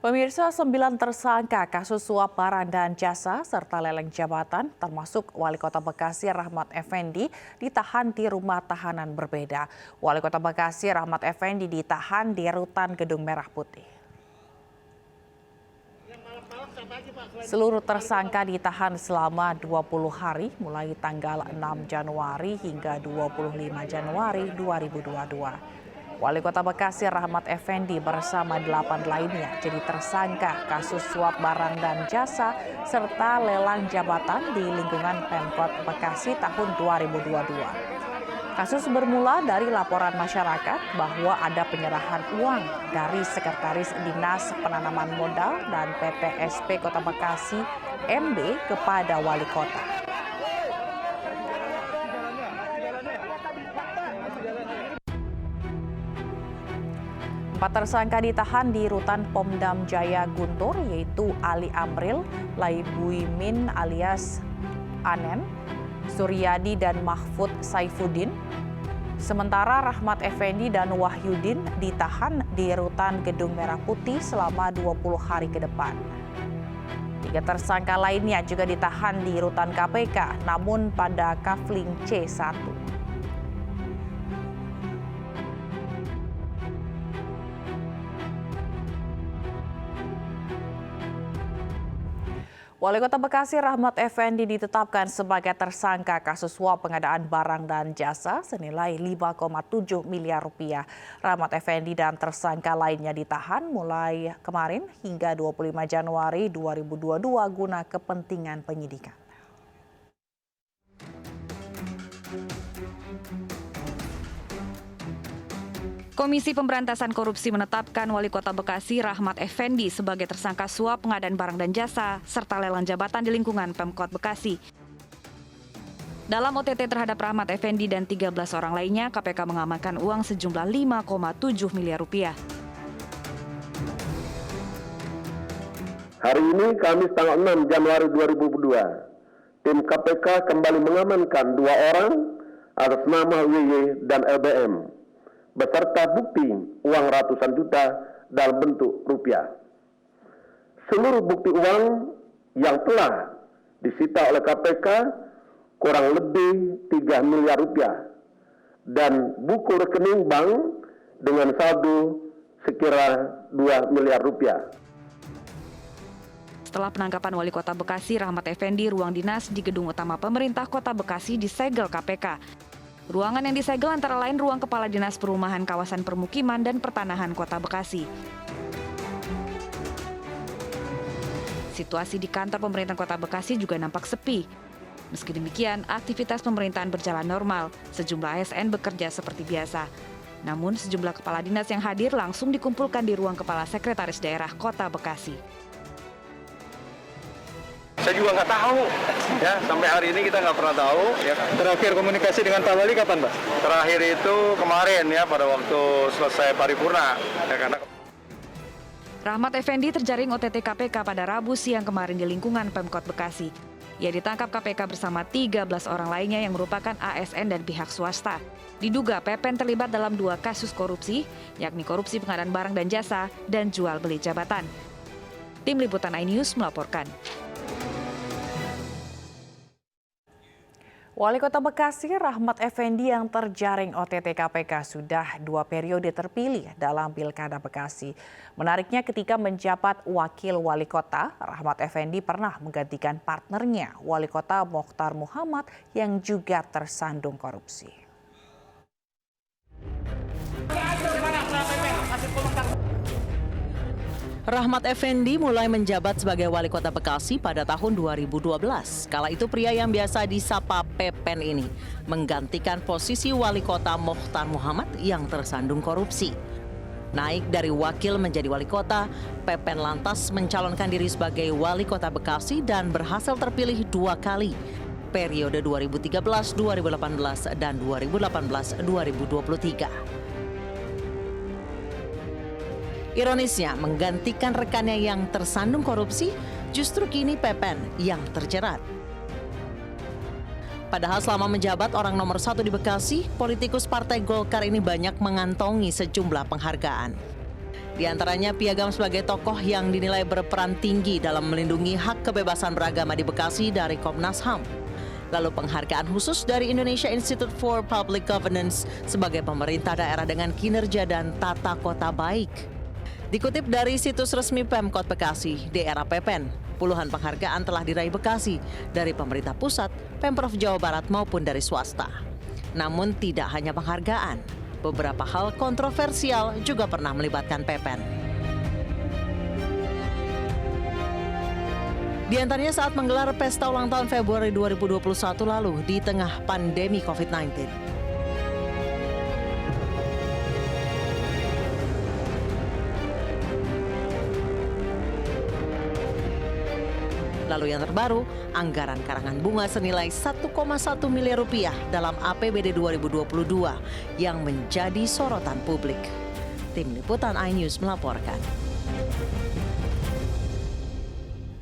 Pemirsa, 9 tersangka kasus suap barang dan jasa serta lelang jabatan termasuk Wali Kota Bekasi Rahmat Effendi ditahan di rumah tahanan berbeda. Wali Kota Bekasi Rahmat Effendi ditahan di rutan Gedung Merah Putih. Seluruh tersangka ditahan selama 20 hari mulai tanggal 6 Januari hingga 25 Januari 2022. Wali Kota Bekasi Rahmat Effendi bersama 8 lainnya jadi tersangka kasus suap barang dan jasa serta lelang jabatan di lingkungan Pemkot Bekasi tahun 2022. Kasus bermula dari laporan masyarakat bahwa ada penyerahan uang dari Sekretaris Dinas Penanaman Modal dan PTSP Kota Bekasi MB kepada Wali Kota. Empat tersangka ditahan di rutan Pomdam Jaya Guntur, yaitu Ali Amril, Laibuimin alias Anen, Suryadi dan Mahfud Saifuddin. Sementara Rahmat Effendi dan Wahyudin ditahan di rutan Gedung Merah Putih selama 20 hari ke depan. 3 tersangka lainnya juga ditahan di rutan KPK, namun pada Kafling C1. Wali Kota Bekasi Rahmat Effendi ditetapkan sebagai tersangka kasus suap pengadaan barang dan jasa senilai 5,7 miliar rupiah. Rahmat Effendi dan tersangka lainnya ditahan mulai kemarin hingga 25 Januari 2022 guna kepentingan penyidikan. Komisi Pemberantasan Korupsi menetapkan Wali Kota Bekasi Rahmat Effendi sebagai tersangka suap pengadaan barang dan jasa serta lelang jabatan di lingkungan Pemkot Bekasi. Dalam OTT terhadap Rahmat Effendi dan 13 orang lainnya, KPK mengamankan uang sejumlah 5,7 miliar rupiah. Hari ini Kamis tanggal 6 Januari 2022, tim KPK kembali mengamankan 2 orang atas nama WY dan LBM. Beserta bukti uang ratusan juta dalam bentuk rupiah. Seluruh bukti uang yang telah disita oleh KPK kurang lebih 3 miliar rupiah dan buku rekening bank dengan saldo sekira 2 miliar rupiah. Setelah penangkapan Wali Kota Bekasi Rahmat Effendi, ruang dinas di Gedung Utama Pemerintah Kota Bekasi disegel KPK. Ruangan yang disegel antara lain ruang Kepala Dinas Perumahan Kawasan Permukiman dan Pertanahan Kota Bekasi. Situasi di kantor pemerintah Kota Bekasi juga nampak sepi. Meski demikian, aktivitas pemerintahan berjalan normal, sejumlah ASN bekerja seperti biasa. Namun sejumlah kepala dinas yang hadir langsung dikumpulkan di ruang Kepala Sekretaris Daerah Kota Bekasi. Saya juga nggak tahu, ya sampai hari ini kita nggak pernah tahu. Ya. Terakhir komunikasi dengan Pak Wali kapan, Pak? Terakhir itu kemarin ya pada waktu selesai paripurna. Ya, karena Rahmat Effendi terjaring OTT KPK pada Rabu siang kemarin di lingkungan Pemkot Bekasi. Ia ditangkap KPK bersama 13 orang lainnya yang merupakan ASN dan pihak swasta. Diduga PPN terlibat dalam 2 kasus korupsi, yakni korupsi pengadaan barang dan jasa dan jual beli jabatan. Tim Liputan iNews melaporkan. Wali Kota Bekasi Rahmat Effendi yang terjaring OTT KPK sudah 2 periode terpilih dalam Pilkada Bekasi. Menariknya ketika menjabat Wakil Wali Kota, Rahmat Effendi pernah menggantikan partnernya, Wali Kota Mokhtar Muhammad yang juga tersandung korupsi. Rahmat Effendi mulai menjabat sebagai Wali Kota Bekasi pada tahun 2012. Kala itu pria yang biasa disapa Pepen ini menggantikan posisi Wali Kota Mokhtar Muhammad yang tersandung korupsi. Naik dari wakil menjadi wali kota, Pepen lantas mencalonkan diri sebagai Wali Kota Bekasi dan berhasil terpilih 2 kali, periode 2013, 2018, dan 2018-2023. Ironisnya, menggantikan rekannya yang tersandung korupsi, justru kini Pepen yang terjerat. Padahal selama menjabat orang nomor 1 di Bekasi, politikus Partai Golkar ini banyak mengantongi sejumlah penghargaan. Di antaranya Piagam sebagai tokoh yang dinilai berperan tinggi dalam melindungi hak kebebasan beragama di Bekasi dari Komnas HAM. Lalu penghargaan khusus dari Indonesia Institute for Public Governance sebagai pemerintah daerah dengan kinerja dan tata kota baik. Dikutip dari situs resmi Pemkot Bekasi, di era PPN, puluhan penghargaan telah diraih Bekasi dari pemerintah pusat, Pemprov Jawa Barat maupun dari swasta. Namun tidak hanya penghargaan, beberapa hal kontroversial juga pernah melibatkan PPN. Di antaranya saat menggelar pesta ulang tahun Februari 2021 lalu di tengah pandemi COVID-19. Lalu yang terbaru, anggaran karangan bunga senilai 1,1 miliar rupiah dalam APBD 2022 yang menjadi sorotan publik. Tim Liputan iNews melaporkan.